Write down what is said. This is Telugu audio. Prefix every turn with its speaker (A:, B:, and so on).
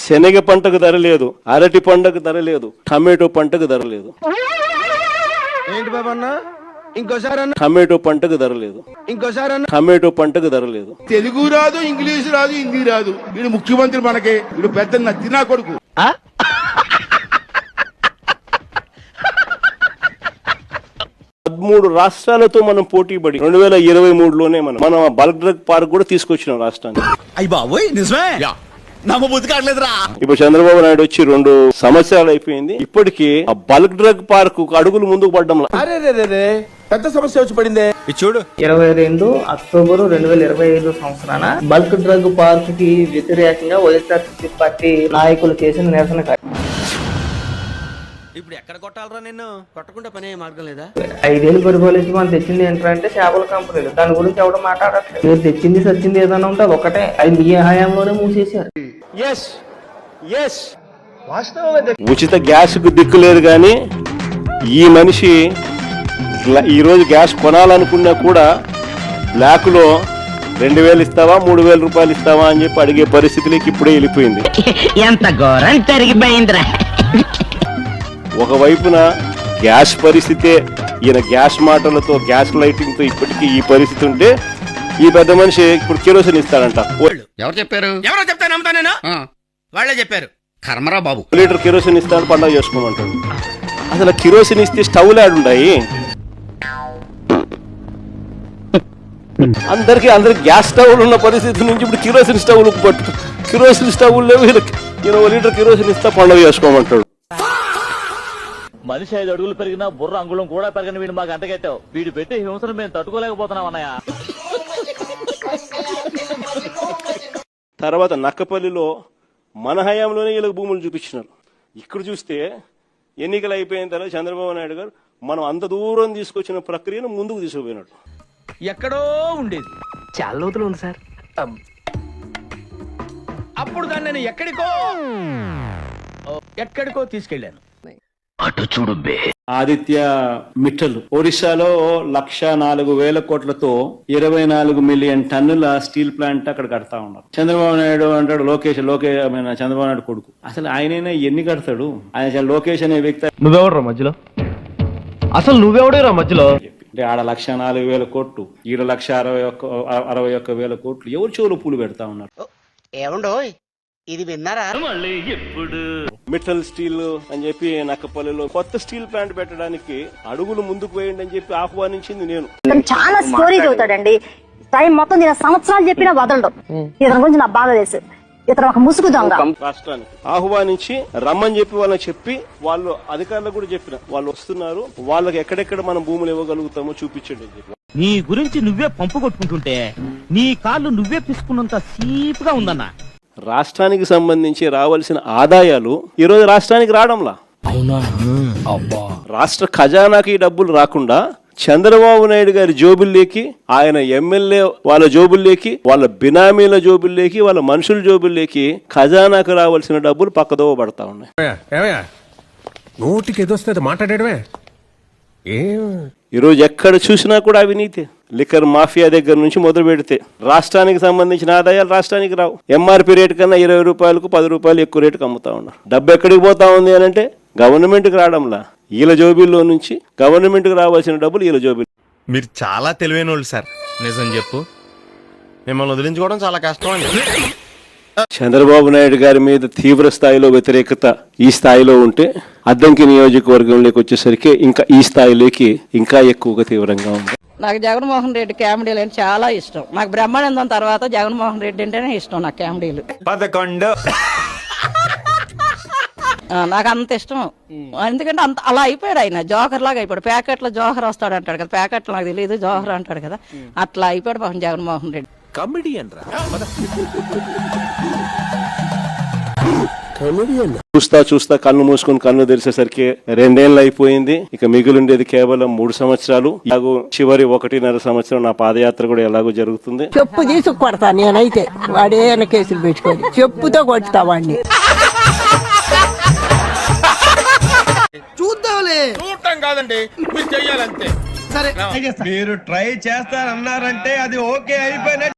A: శనగ పంటకు ధర లేదు, అరటి పంటకు ధర లేదు, టమాటో పంటకు ధర లేదు.
B: ఏంటి బాబా అన్న ఇంకోసారి అన్న
A: టమాటో పంటకు ధర లేదు,
B: ఇంకోసారి అన్న
A: టమాటో పంటకు ధర లేదు.
C: తెలుగు రాదు, ఇంగ్లీష్ రాదు, హిందీ రాదు. వీడు ముఖ్యమంత్రి మనకి, వీడు పెద్ద నచ్చిన కొడుకు.
A: 13 రాష్ట్రాలతో మనం పోటీ పడి 2023లోనే మనం బల్క్ డ్రగ్ పార్క్ కూడా తీసుకొచ్చినాం రాష్ట్రానికి.
D: అయ్య బాబోయ్ నిజమే నమ్మబుద్ధి కావట్లేదురా.
A: ఇప్పుడు చంద్రబాబు నాయుడు వచ్చి 2 సంవత్సరాలు అయిపోయింది. ఇప్పటికీ ఆ బల్క్ డ్రగ్ పార్క్ అడుగులు ముందుకు పడ్డంలా.
B: పెద్ద సమస్య వచ్చి పడిందే.
D: చూడు
E: 22 అక్టోబర్ 2025 సంవత్సరాన బల్క్ డ్రగ్ పార్క్ కి వ్యతిరేకంగా వైఎస్ఆర్సీపీ పార్టీ నాయకులు చేసిన నిరసన
D: ఇప్పుడు ఎక్కడ కొట్టాలరా నిన్ను? కొట్టకుండా పని అయ్యే మార్గం లేదా?
E: 5 ఏళ్ళు పరిపాలించి మనం తెచ్చింది ఏంటంటే చేపల కంపెనీలు. దాని గురించి ఎవరు మాట్లాడట్లేదు. మీరు తెచ్చింది సచ్చింది ఏదైనా ఉంటే అది ఒకటే. అది మీ హయాంలోనే మూసేశారు.
A: ఉచిత గ్యాస్ కు దిక్కు లేదు కానీ ఈ మనిషి ఈ రోజు గ్యాస్ కొనాలనుకున్నా కూడా బ్లాక్ లో 2000 ఇస్తావా 3000 రూపాయలు ఇస్తావా అని చెప్పి అడిగే పరిస్థితిలోకి ఇప్పుడే వెళ్ళిపోయింది.
F: ఎంత ఘోరం జరిగిపోయిందిరా.
A: ఒకవైపున గ్యాస్ పరిస్థితే, ఈయన గ్యాస్ మాటలతో గ్యాస్ లైటింగ్ తో ఇప్పటికీ ఈ పరిస్థితి ఉంటే, ఈ పెద్ద మనిషి ఇప్పుడు కిరోసిన్ ఇస్తాడంట.
G: ఎవరు చెప్పారు?
D: ఎవరో చెప్తే నమ్ముతా నేను? వాళ్ళే చెప్పారు.
G: కర్మరా బాబు.
A: లీటర్ కిరోసిన్ ఇస్తాడు, పండుగ చేసుకోమంటాడు. అసలు కిరోసిన్ ఇస్తే స్టవ్లు ఆడుంటాయి. అందరికి గ్యాస్ స్టవ్లు ఉన్న పరిస్థితి నుంచి ఇప్పుడు కిరోసిన్ స్టవ్లు పట్టు. కిరోసిన్ స్టవ్లు లేవు, ఈయన 1 లీటర్ కిరోసిన్ ఇస్తా పండుగ చేసుకోమంటాడు.
H: మనిషి 5 అడుగులు పెరిగినా బుర్ర అంగుళం కూడా పెరగని వీడు మాకు అంటగట్టావు. వీడు పెట్టే హింసను మేము తట్టుకోలేకపోతున్నాం అన్నయ్య.
A: తర్వాత నక్కపల్లిలో మన హయాంలోనే వీళ్ళకి భూములు చూపించినారు. ఇక్కడ చూస్తే ఎన్నికలు అయిపోయిన తర్వాత చంద్రబాబు నాయుడు గారు మనం అంత దూరం తీసుకొచ్చిన ప్రక్రియను ముందుకు తీసుకుపోయినాడు.
D: ఎక్కడో ఉండేది,
F: చాలా లోతులు ఉంది సార్.
D: అప్పుడు దాన్ని నేను ఎక్కడికో తీసుకెళ్లాను.
F: అటు చూడు బే.
I: ఆదిత్య మిట్టల్ ఒడిశాలో 1,04,000 కోట్లతో 24 మిలియన్ టన్నుల స్టీల్ ప్లాంట్ అక్కడ కడతా ఉన్నారు. చంద్రబాబు నాయుడు అంటాడు, లోకేష్ చంద్రబాబు నాయుడు కొడుకు. అసలు ఆయనైనా ఎన్ని కడతాడు? ఆయన లోకేష్ అనే వ్యక్తి.
H: నువ్వెవడరా మధ్యలో? అసలు నువ్వెవడేరా మధ్యలో?
I: అంటే ఆడ 1,04,000 కోట్లు, ఈడ 1,61,000 కోట్లు. ఎవరు చెవులు పూలు పెడతా ఉన్నారు?
F: ఏమండో ఇది విన్నారా?
A: మిట్టల్ స్టీల్ అని చెప్పి నక్కపల్లిలో కొత్త స్టీల్ ప్లాంట్ పెట్టడానికి అడుగులు ముందుకు వేయండి అని చెప్పి ఆహ్వానించింది నేను.
J: చాలా స్టోరీ చదువుతాడండి. టైం మొత్తం నేను సంవత్సరాలు చెప్పినా వదలడు. ఇతని గురించి నాకు బాగా తెలుసు. ఇతను ఒక ముసుగు దొంగ.
A: రాష్ట్రానికి ఆహ్వానించి రమ్మని చెప్పి వాళ్ళకి చెప్పి, వాళ్ళు అధికారులకు కూడా చెప్పిన, వాళ్ళు వస్తున్నారు, వాళ్ళకి ఎక్కడెక్కడ మనం భూములు ఇవ్వగలుగుతామో చూపించండి అని చెప్పి.
H: నీ గురించి నువ్వే పంపు కొట్టుకుంటుంటే నీ కాళ్ళు నువ్వే పిసుకున్నంత సీపుగా ఉందన్నా.
A: రాష్ట్రానికి సంబంధించి రావాల్సిన ఆదాయాలు ఈ రోజు రాష్ట్రానికి రావడంలా. రాష్ట్ర ఖజానాకి డబ్బులు రాకుండా చంద్రబాబు నాయుడు గారి జోబుల్లోకి, ఆయన ఎమ్మెల్యే వాళ్ళ జోబుల్లోకి, వాళ్ళ బినామీల జోబుల్లోకి, వాళ్ళ మనుషుల జోబుల్లోకి ఖజానాకు రావాల్సిన డబ్బులు పక్కదోవ పడతా ఉన్నాయి.
B: నోటికి ఎదొస్తే మాట్లాడమే.
A: ఈరోజు ఎక్కడ చూసినా కూడా అవినీతి. లిక్కర్ మాఫియా దగ్గర నుంచి మొదలు పెడితే రాష్ట్రానికి సంబంధించిన ఆదాయాలు రాష్ట్రానికి రావు. ఎంఆర్పీ రేటు కన్నా 20 రూపాయలకు 10 రూపాయలు ఎక్కువ రేటుకు అమ్ముతా ఉన్నారు. డబ్బు ఎక్కడికి పోతా ఉంది అని అంటే గవర్నమెంట్కి రావడంలా. వీళ్ళ జోబీల్లో నుంచి గవర్నమెంట్కి రావాల్సిన డబ్బులు వీళ్ళ జోబీలు.
G: మీరు చాలా తెలివైన వాళ్ళు సార్. నిజం చెప్పు, మిమ్మల్ని వదిలించుకోవడం చాలా కష్టం అండి.
A: చంద్రబాబు నాయుడు గారి మీద తీవ్ర స్థాయిలో వ్యతిరేకత ఈ స్థాయిలో ఉంటే, అద్దంకి నియోజకవర్గంలోకి వచ్చేసరికి ఇంకా ఈ స్థాయిలోకి ఇంకా ఎక్కువగా తీవ్రంగా ఉంది.
J: నాకు జగన్మోహన్ రెడ్డి కామెడీలు అంటే చాలా ఇష్టం. నాకు బ్రహ్మానందం తర్వాత జగన్మోహన్ రెడ్డి అంటేనే ఇష్టం. నాకు కామెడీలు
G: 11
J: నాకు అంత ఇష్టం. ఎందుకంటే అంత అలా అయిపోయాడు ఆయన. జోహర్ లాగా అయిపోయాడు. ప్యాకెట్లో జోహర్ వస్తాడు అంటాడు కదా, ప్యాకెట్లో నాకు తెలియదు జోహర్ అంటాడు కదా, అట్లా అయిపోయాడు పాపం జగన్మోహన్ రెడ్డి.
D: కమిడియన్ రా.
A: చూస్తా కన్ను మూసుకుని కన్ను తెరిసేసరికి 2 ఏళ్ళు అయిపోయింది. ఇక మిగిలిండేది కేవలం 3 సంవత్సరాలు. ఇలాగూ చివరి 1.5 సంవత్సరం నా పాదయాత్ర కూడా ఎలాగో జరుగుతుంది.
F: చెప్పు తీసుకు కొడతా నేనైతే. వాడేమైనా కేసులు పెట్టుకొని చెప్పుతో కొడతా వాడిని.
B: చూద్దాంలే.
D: చూడటం కాదండి, మీరు చెయ్యాలంతే.
B: సరే
G: మీరు ట్రై చేస్తారన్నారంటే అది ఓకే అయిపోయినట్టు.